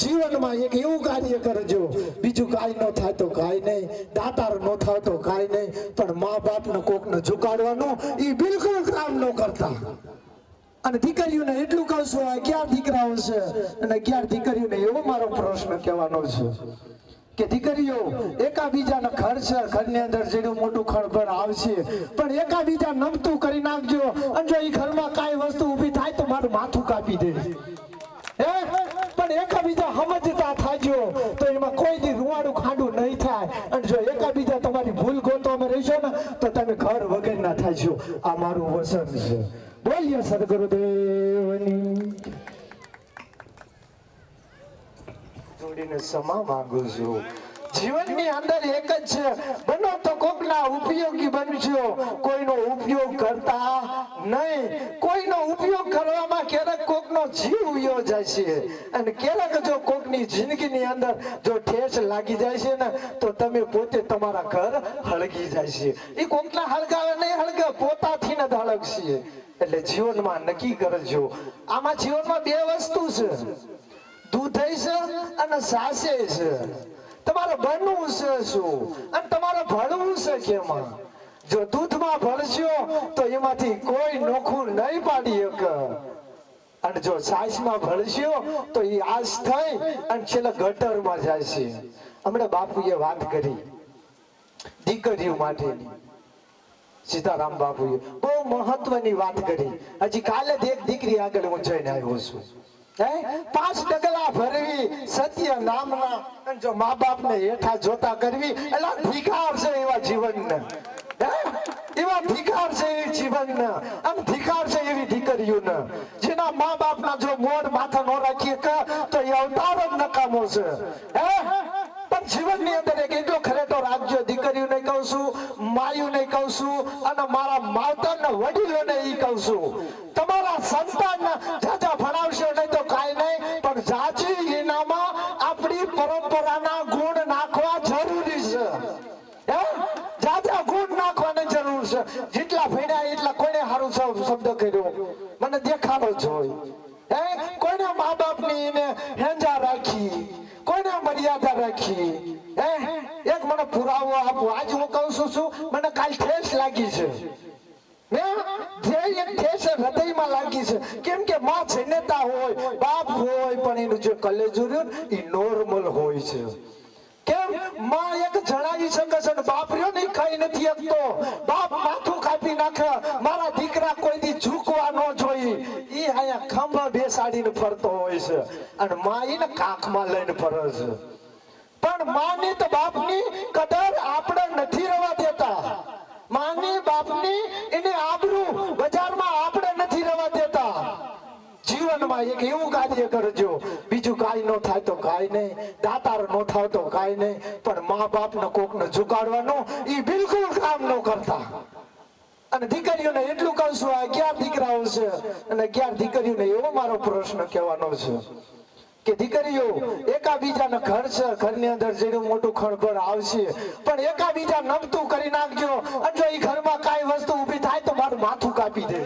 જીવનમાં એક એવું કાર્ય કરજો, બીજું કાંઈ ન થાય તો કાંઈ નહીં, દાતાર ન થાય તો કાંઈ નહીં, પણ મા બાપને કોકને ઝુકાડવાનું એ બિલકુલ કામ ન કરતા. અને દીકરીઓને એટલું કહું છું, 11 દીકરાઓ છે અને 11 દીકરીઓને એવો મારો પ્રશ્ન કહેવાનો છે કે દીકરીઓ એકાબીજાના ઘર છે, ઘરની અંદર જેનું મોટું ખળભળ આવશે, પણ એકાબીજા નમતું કરી નાખજો, અને જો એ ઘરમાં કાંઈ વસ્તુ ઊભી થાય તો મારું માથું કાપી દેવી, પણ એકાબીજા સમજતા થાજો તો એમાં કોઈ દી રૂવાડું ખાંડું નહીં થાય. અને જો એકાબીજા તમારી ભૂલ ગોતવામાં રહેશો ને તો તમે ઘર વગરના થાજો. આ મારું વચન છે. બોલીએ સદગુરુદેવની જોડીને સમા માંગુ છું. જીવનની અંદર એક જ છે, બનો તો કોકના ઉપયોગી બનજો, કોઈનો ઉપયોગ કરતા નહીં. કોઈનો ઉપયોગ કરવામાં ક્યારેક કોકનો જીવ ઉયો જાય છે, અને ક્યારેક જો કોકની જિંદગીની અંદર જો ઠેસ લાગી જાય છે ને તો તમે પોતે તમારા ઘર હળગી જાય છે. એ કોકના હળગાવે નહીં હળગે, પોતાથી જ હળગશે. એટલે જીવનમાં નક્કી કરજો. આમાં જીવનમાં બે વસ્તુ છે, દૂધ છે અને સાસે છે. તમારે બનવું છે શું અને તમારે ભળવું છે કેમાં. જો દૂધમાં ભળશો તો એમાંથી કોઈ નોખું નહીં પાડી શકે, અને જો છાશમાં ભળશો તો એ આશ થઈ અને છેલ્લે ગટરમાં જાય છે. હમણાં બાપુએ વાત કરી દીકરીઓ માટેની, સીતારામ બાપુએ બહુ મહત્વની વાત કરી. હજી કાલે જ એક દીકરી આગળ હું જઈને આવ્યો છું, 5 ડગલા ભરવી સત્ય નામના, જો મા બાપ ને હેઠા જોતા કરવી એલા ધિકાર છે એવા જીવનને, એવા ધિકાર છે એ જીવનને, અને ધિકાર છે એવી દીકરીઓને જેના મા બાપના જો મોઢ માથા ન રાખીએ તો એ અવતાર જ નકામો છે. પણ જીવનની અંદર એક એટલો ખરેટો રાખજો, દીકરીઓને કહું છું, માયુને કહું છું, અને મારા માવતરને વડીલોને એ કહું છું, તમારા સંતાનને જાજા ભણાવશો નહીં તો કાંઈ નહીં, પણ જાજી એનામાં આપણી પરંપરાના ગુણ નાખવા જરૂરી છે, જાજા ગુણ નાખવાની જરૂર છે. જેટલા ભણ્યા એટલા કોને સારું શબ્દ કર્યો મને દેખાડો જોઈ, કોઈને મા બાપની એને હેંજા રાખી, કોઈને મર્યાદા રાખી, એક મને પુરાવો આપો. આજ હું કહું છું મને કાલ ઠેસ લાગી છે, હૃદયમાં લાગી છે, કેમ કે માં જનેતા હોય, બાપ હોય, પણ એનું જે કલેજું રહ્યું એ નોર્મલ હોય છે. કેમ માં એક જણાવી શકે છે, બાપ રહ્યો ને કઈ નથી શકતો, બાપ માથું કાપી નાખે, મારા દીકરા કોઈ દી ઝૂકવા ન જોઈ, ઈ અહીંયા ખંભા બેસાડીને ફરતો હોય છે, અને માં એને કાખમાં લઈને ફરે છે. પણ માની તો બાપની કદર આપણે નથી રવા દેતા, માની બાપની એની આબરૂ બજારમાં આપણે નથી રવા દેતા. જીવનમાં એક એવું કાર્ય કરજો, બીજું કાંઈ ન થાય તો કાંઈ નહીં, દાતાર ન થાય તો કાંઈ નહીં, પણ મા બાપને કોકને ઝુકાડવાનું એ બિલકુલ કામ ન કરતા. અને દીકરીઓને એટલું કહું છું, 11 દીકરાઓ છે અને 11 દીકરીઓને એવો મારો પ્રશ્ન કહેવાનો છે કે દીકરીઓ એકાબીજાના ઘર છે, ઘરની અંદર જેનું મોટું ખળભળ આવશે, પણ એકાબીજા નમતું કરી નાખજો. અને જો એ ઘરમાં કાંઈ વસ્તુ ઊભી થાય તો મારું માથું કાપી દે.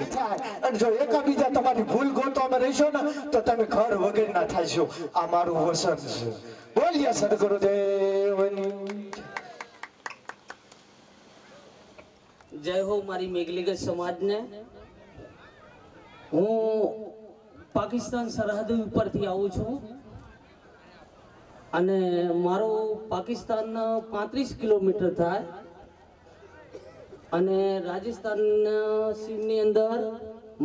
અને જો એકાબીજા તમારી ભૂલ ગોતવામાં રહેશો ને તો તમે ઘર વગરના થાશો. આ મારું વસન છે. બોલીએ સદગુરુદેવની જય હો મારી મેઘલીગત સમાજને. હું પાકિસ્તાન સરહદ ઉપરથી આવું છું અને મારું પાકિસ્તાન 35 કિલોમીટર થાય અને રાજસ્થાન સીમની અંદર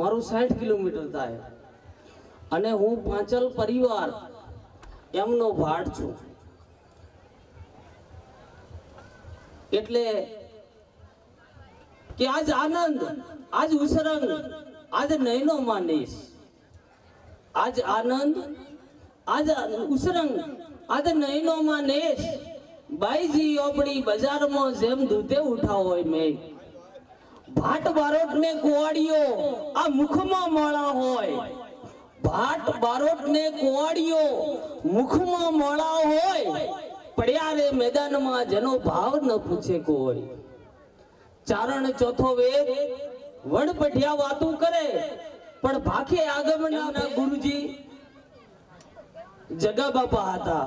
મારું 60 કિલોમીટર થાય અને હું પાંચલ પરિવાર એમનો ભાટ છું. એટલે કે આજ આનંદ, આજ ઉસરંગ, આજ નયનો માનીશ. આજ આનંદ, આજ ઉસરંગ, આજ નયનો માનેશ. બાઈજી ઓપડી બજારમાં જેમ દૂધે ઉઠાવ હોય મેં. ભાટ બારોટ ને કુવાડીઓ આ મુખમાં મોળા હોય. ભાટ બારોટ ને કુવાડીઓ મુખમાં મોળા હોય. પડ્યા રે મેદાનમાં જેનો ભાવ ન પૂછે કોઈ. ચારણ ચોથો વેદ વડ પઢિયા વાતું કરે પણ ભાખે આગમના ગુરુજી જગા બાપા હતા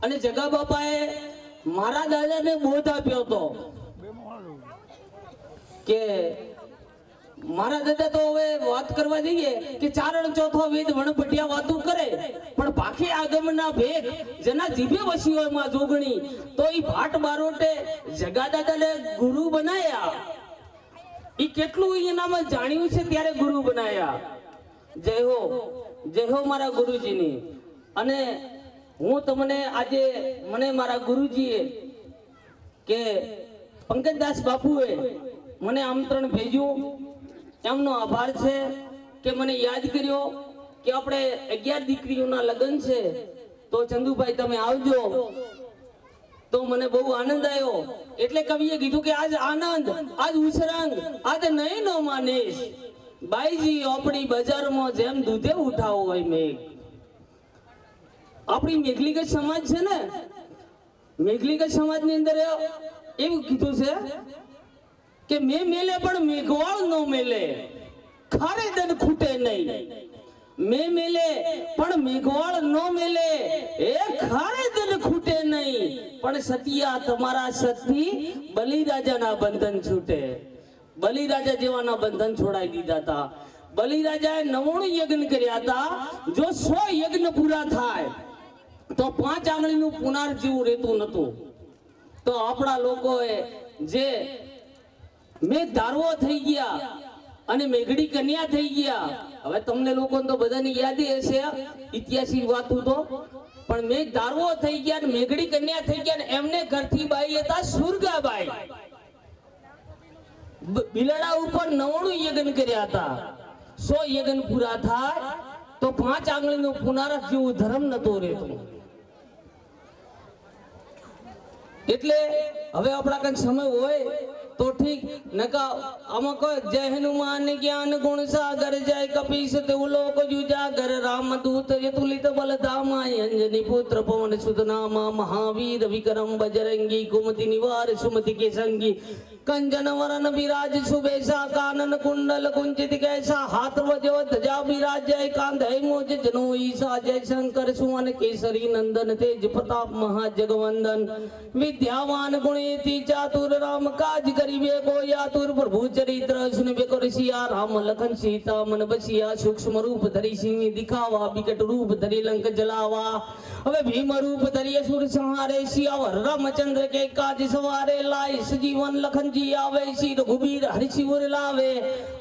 અને જગા બાપાએ મારા દાદાને બોધ આપ્યો હતો કે મારા દાદા તો હવે વાત કરવા જઈએ કે ચારણ ચોથો વેદ વણ પઢિયા વાતું કરે પણ ભાખે આગમના ભેગ જેના જીભે વસી હોય માં જોગણી. તો ઈ ભાટ બારોટે જગા દાદાને ગુરુ બનાયા. ઈ કેટલું એનામાં જાણ્યું છે ત્યારે ગુરુ બનાયા. જય હો મારા ગુરુજીની. અને હું તમને આજે મને મારા ગુરુજીએ કે પંકજદાસ બાપુએ મને આમંત્રણ ભેજ્યું, એમનો આભાર છે કે મને યાદ કર્યો કે આપણે 11 દીકરીઓના લગ્ન છે તો ચંદુભાઈ તમે આવજો. તો મને બહુ આનંદ આવ્યો. એટલે કવિએ કીધું કે આજ આનંદ, આજ ઉછરંગ, આજ નયનો માનેશ. બાઈજી આપણી બજારમાં જેમ દૂધે ઉઠાવો હોય મેઘ. આપણી મેઘલીગત સમાજ છે ને, મેઘલીગત સમાજની અંદર એવું કીધું છે કે મેં મેલે પણ મેઘવાળ નો મેલે, ખારે દન ખૂટે નહીં. મેં મેલે પણ મેઘવાળ નો મેલે, એ ખારે દન ખૂટે નહીં. પણ સતિયા તમારા સતથી બલિરાજાના બંધન છૂટે. બલિરાજા જેવાના બંધન છોડાઈ દીધા હતા. બલિરાજાએ 99 યજ્ઞ કર્યા હતા. જો 100 યજ્ઞ પૂરા થાય તો 5 આંગળીનું પુનાર જેવું રહેતું નતું. તો આપણા લોકોએ જે મેઘ ધારવો થઈ ગયા અને મેઘડી કન્યા થઈ ગયા. હવે તમને લોકોને તો બધાની યાદી હશે ઇતિહાસિક વાતો તો, પણ મેઘ ધારવો થઈ ગયા અને મેઘડી કન્યા થઈ ગયા. એમને ઘરથી બાઈ હતા સુરગાબાઈ. બિલાડા ઉપર 99 યજ્ઞ કર્યા હતા. 100 યજ્ઞ પૂરા થાય તો 5 આંગળીનું પુનારક જેવું ધર્મ નતો રહેતું. એટલે હવે આપણા કઈ સમય હોય તો ઠીક, નકા આમાં કહે જય હનુમાન જ્ઞાન ગુણ સાગર, જય કપીશ દેવલોક જુજાગર, રામદૂત યતુલિત બલધામા, અંજની પુત્ર પવન સુત નામા, મહાવીર વિક્રમ બજરંગી, કુમતિ નિવાર સુમતિ કે સંગી, કંજન વરન વિરાજ સુબેસા, કાનન કુંડલ કુંચિત कैसा, हाथ वजो धजा विराज, जय कांधे मोज जनो ईसा, जय शंकर सुवन केसरी नंदन, तेज प्रताप महाजगवंदन, विद्यावान गुणेति चातुर, राम काज करिबे को यातुर, प्रभु चरित्र सुनिबे को रसिया, राम लखन सीता मन बसिया, सूक्ष्म रूप धरि सिंह दिखावा, विकट रूप धरि लंक जलावा, હવે ભીમ રૂપ ધરી સુર સંહારે, સિયાવર રામચંદ્ર કે કાજ સવારે, લાય સજીવન લખન जी आवे, श्री रघुबीर हरि शिवर लावे,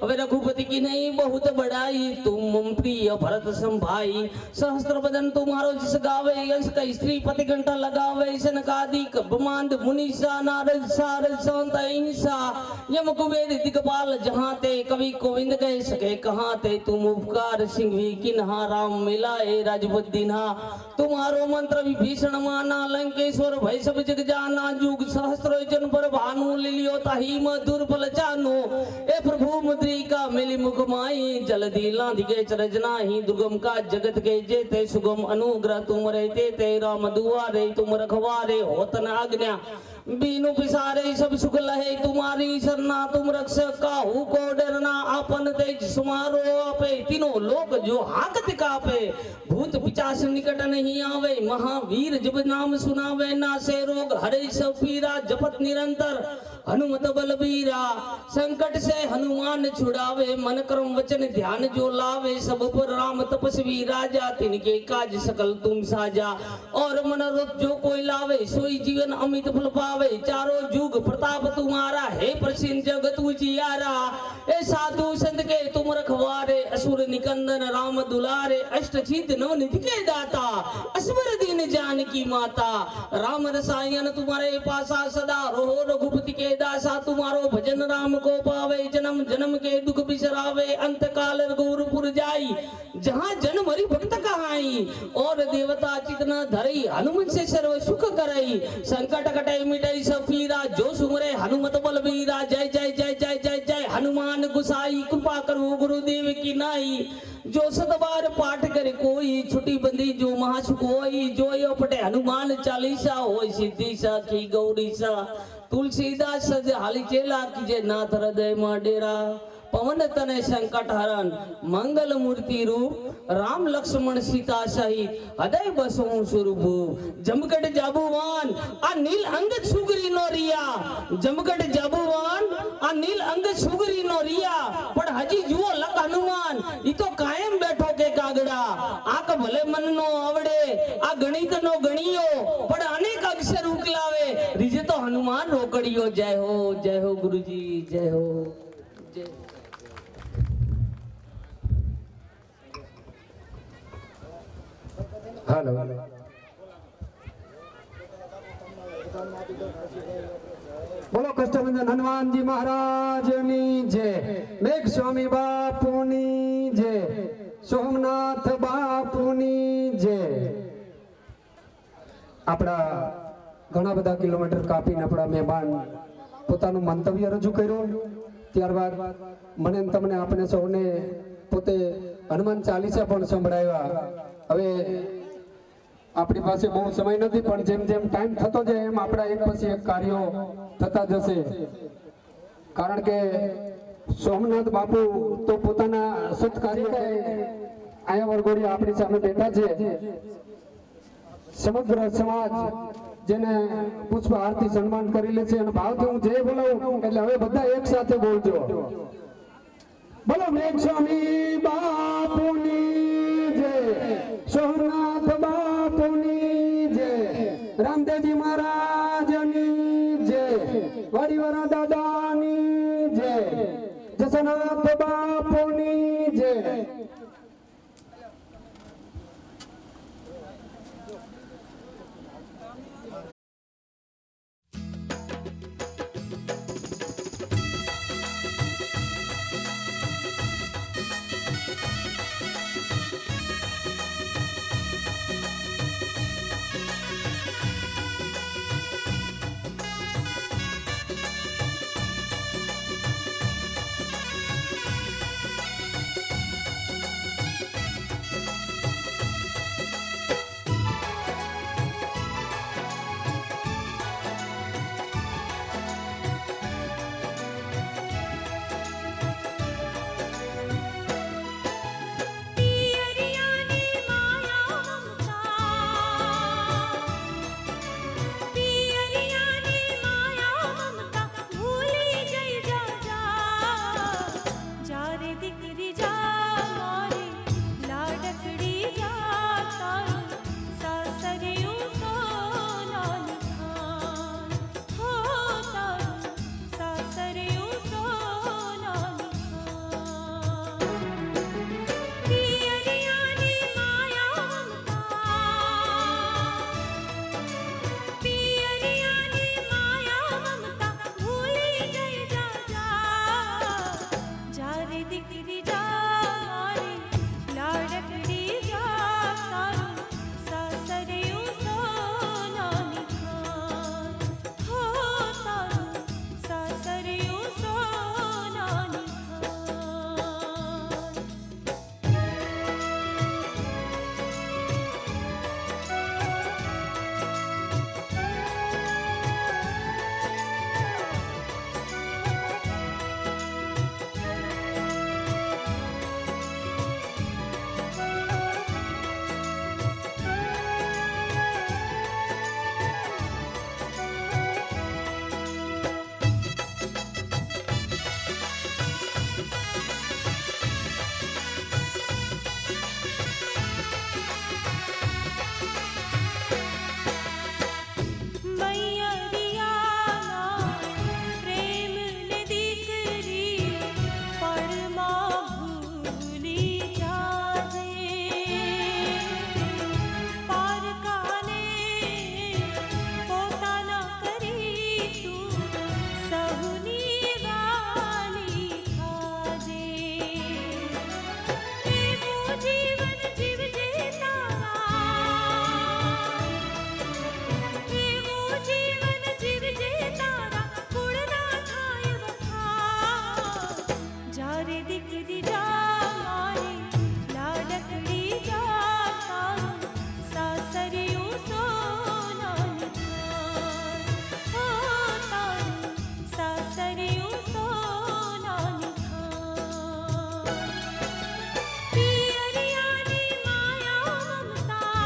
હવે रघुपति की नहीं बहुत बड़ाई, तुम मम प्रिय भरत संभाई, सहस्त्र बदन तुम्हारो जिस गावे, यश कई स्त्री पति घंटा लगावे, सनकादि ब्रह्मांड मुनीषा नारद सारद संत अहिंसा यम कुबेर दिगपाल जहाँ ते कवि गोविंद कह सके कहाँ ते तुम उपकार सिंह भी किन्हा राम मिलाए राजपत दिन्हा तुम्हारो मंत्र विभीषण माना लंकेश्वर भय सब जग जाना जुग सहस्त्र जन पर भानु लिलियो ताही मधुर फल जानो ए प्रभु मुद्रिका मिली मुख माई जल्दी लांध के चरजना ही दुर्गम का जगत के जेते सुगम अनुग्रह तुम रहते ते राम दुआरे तुम रखवारे होतन आज्ञा बीनु पिसारे सब सुख लहे तुम्हारी सरना तुम रक्षक काहू को डरना अपन तेज समारो आपे तीनों लोक जो हाकत कापे भूत पिचास निकट नहीं आवे महावीर जब नाम सुनावे ना से रोग हरे सब पीरा जपत निरंतर हनुमत बलबीरा संकट से हनुमान छुड़ावे मन कर्म वचन ध्यान जो लावे सब पर राम तपस्वी राजा तिनके काज सकल तुम साजा और मनोरथ जो कोई लावे सोई जीवन अमित फल पावे चारों जुग प्रताप तुम्हारा है प्रसिद्ध जगत उजियारा ए साधु संत के तुम रखवारे असुर निकंदन राम दुलारे अष्ट चित नव निधि के दाता असवर दीन जानकी माता राम रसायन तुम्हारे पासा सदा रहो रघुपति के दासा तुम्हारो भजन राम को पावे जन्म जन्म के दुख बिसरावे अंत काल रघुपुर जाई जहाँ जन्म हरि भक्त कहाई और देवता चितना धरई हनुमत से सर्व सुख करई संकट कटे मिटई सब पीरा जो सुमरे हनुमत बलबीरा जय जय जय जय जय जय हनुमान गुसाई कृपा करो गुरुदेव की नाई जो सतबार पाठ करे कोई छुट्टी बंदी जो महासुख होई जो यो पटे हनुमान चालीसा होई सिद्धि सा की गौरी सा तुलसीदास सज हाली चेला कीजे नाथ हृदय मां डेरा पवन तनय संकट हरण मंगल मूर्ति रूप राम लक्ष्मण सीता सहित हृदय बसो स्वरूप जमकट जाबुवान आ नील अंग सुगरी नोरिया जमकट जाबुवान आ नील अंग सुगरी नोरिया पण हजी जुओ लक हनुमान ई तो कायम बैठो के कागड़ा आक भले मन नो आवड़े आ गणित नो गणियो पण अनेक अक्षर उकलावे रिजे तो हनुमान रोकड़ियो जय हो गुरुजी जय हो जय હાલો બોલો કષ્ટભંજન હનુમાનજી મહારાજની જય મેઘ સ્વામી બાપુની જય સોમનાથ બાપુની જય આપણા ઘણા બધા કિલોમીટર કાપીને આપણા મહેમાન પોતાનું મંતવ્ય રજૂ કર્યું ત્યારબાદ મને ને તમને આપણે સૌને પોતે હનુમાન ચાલીસા પણ સંભળાવ્યા હવે આપણી પાસે બહુ સમય નથી પણ જેમ જેમ ટાઈમ થતો જાય એમ આપણા એક પછી એક કાર્યો થતા જશે કારણ કે સોમનાથ બાપુ તો પોતાના સત્કાર્ય આયા વરઘોડી આપણી સામે બેઠા છે સમગ્ર સમાજ જેને પુષ્પ આરતી સન્માન કરી લે છે અને ભાવથી હું જય બોલાવું એટલે હવે બધા એક સાથે બોલજો બોલો મેઘ સ્વામી બાપુની જય સોમનાથ બાપુની જય રામદેવજી મહારાજની જય વાડીવાળા દાદાની જય જસનાથ બાપુની જય દીકરી જા મારી લાડકડી જા તારું સાસરિયું સોનાનું થાર. ઓ તારું સાસરિયું સોનાનું થાર. પિયરિયાની માયા મમતા,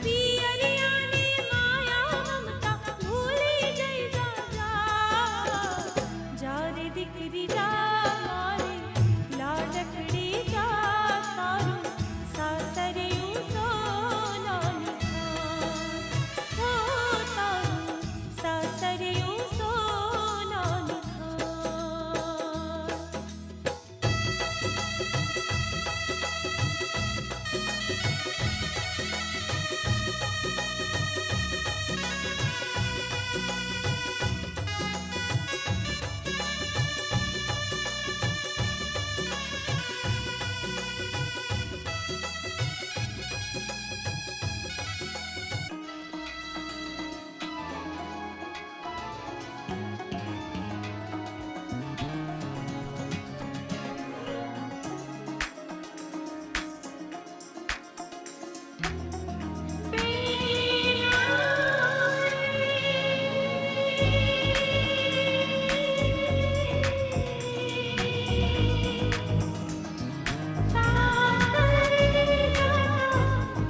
પિયરિયાની માયા મમતા ભૂલી જઈ જા. જા રે દીકરી જા મારી લાડકડી જા તારું સાસરિયું સોનાનું થાર. ઓ તારું સાસરિયું સોનાનું થાર.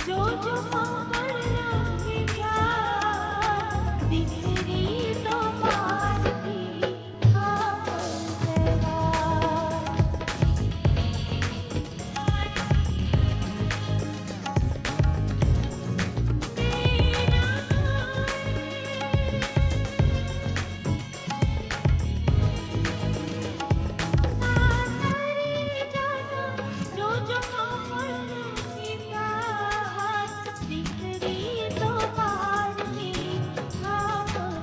જો જો પાવળની જા દીકરી તો મારી આંગણવાડી. જો જો પાવળની જા દીકરી તો મારી આંગણવાડી.